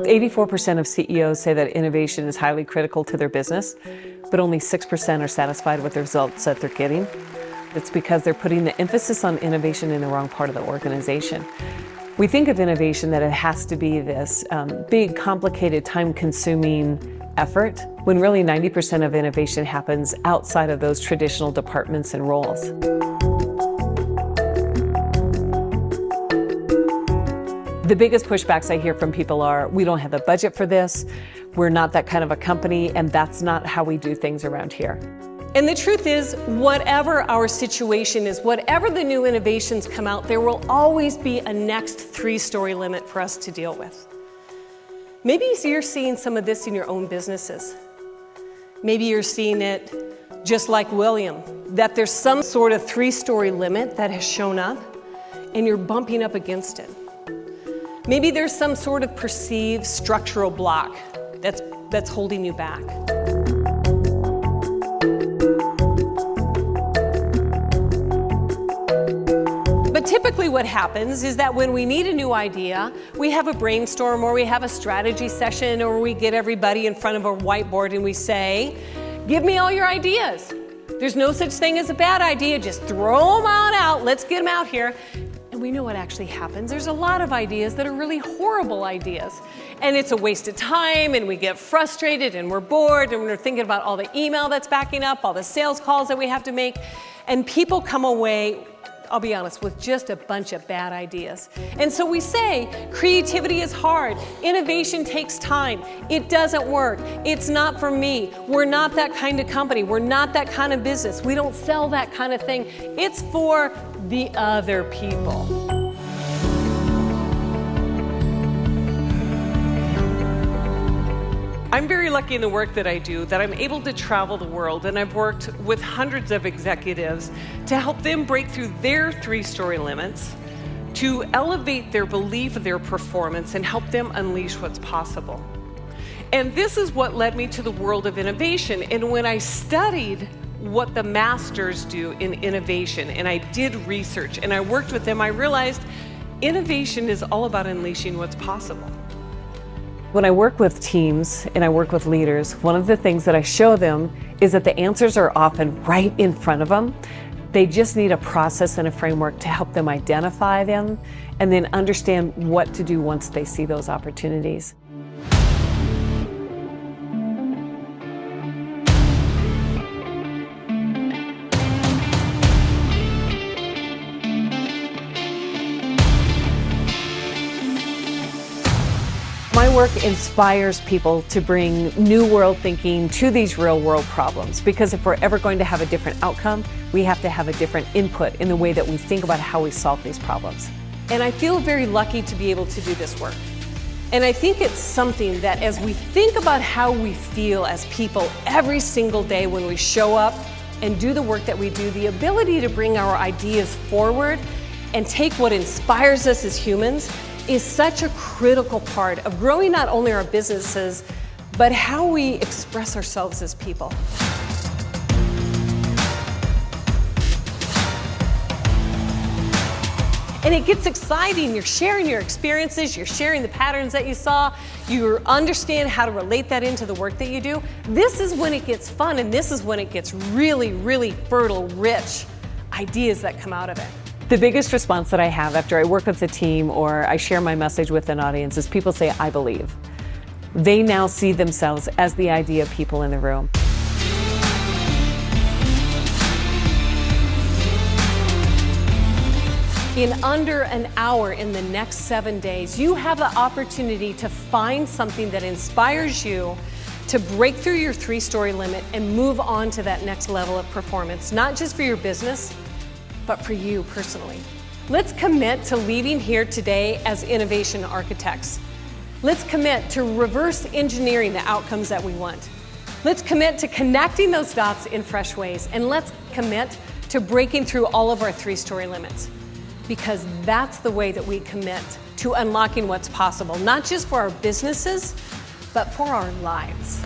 84% of CEOs say that innovation is highly critical to their business, but only 6% are satisfied with the results that they're getting. It's because they're putting the emphasis on innovation in the wrong part of the organization. We think of innovation that it has to be this big, complicated, time-consuming effort, when really 90% of innovation happens outside of those traditional departments and roles. The biggest pushbacks I hear from people are, we don't have the budget for this, we're not that kind of a company, and that's not how we do things around here. And the truth is, whatever our situation is, whatever the new innovations come out, there will always be a next 3-story limit for us to deal with. Maybe you're seeing some of this in your own businesses. Maybe you're seeing it just like William, that there's some sort of 3-story limit that has shown up and you're bumping up against it. Maybe there's some sort of perceived structural block that's holding you back. But typically what happens is that when we need a new idea, we have a brainstorm or we have a strategy session or we get everybody in front of a whiteboard and we say, give me all your ideas. There's no such thing as a bad idea, just throw them on out, let's get them out here. And we know what actually happens. There's a lot of ideas that are really horrible ideas. And it's a waste of time and we get frustrated and we're bored and we're thinking about all the email that's backing up, all the sales calls that we have to make. And people come away, I'll be honest, with just a bunch of bad ideas. And so we say, creativity is hard, innovation takes time, it doesn't work, it's not for me, we're not that kind of company, we're not that kind of business, we don't sell that kind of thing, it's for the other people. I'm very lucky in the work that I do that I'm able to travel the world, and I've worked with hundreds of executives to help them break through their 3-story limits, to elevate their belief of their performance and help them unleash what's possible. And this is what led me to the world of innovation. And when I studied what the masters do in innovation, and I did research and I worked with them, I realized innovation is all about unleashing what's possible. When I work with teams and I work with leaders, one of the things that I show them is that the answers are often right in front of them. They just need a process and a framework to help them identify them and then understand what to do once they see those opportunities. My work inspires people to bring new world thinking to these real world problems, because if we're ever going to have a different outcome, we have to have a different input in the way that we think about how we solve these problems. And I feel very lucky to be able to do this work. And I think it's something that as we think about how we feel as people every single day when we show up and do the work that we do, the ability to bring our ideas forward and take what inspires us as humans is such a critical part of growing not only our businesses, but how we express ourselves as people. And it gets exciting. You're sharing your experiences, you're sharing the patterns that you saw, you understand how to relate that into the work that you do. This is when it gets fun, and this is when it gets really, really fertile, rich ideas that come out of it. The biggest response that I have after I work with a team or I share my message with an audience is people say, I believe. They now see themselves as the idea people in the room. In under an hour in the next 7 days, you have the opportunity to find something that inspires you to break through your 3-story limit and move on to that next level of performance, not just for your business, but for you personally. Let's commit to leaving here today as innovation architects. Let's commit to reverse engineering the outcomes that we want. Let's commit to connecting those dots in fresh ways, and let's commit to breaking through all of our 3-story limits, because that's the way that we commit to unlocking what's possible, not just for our businesses, but for our lives.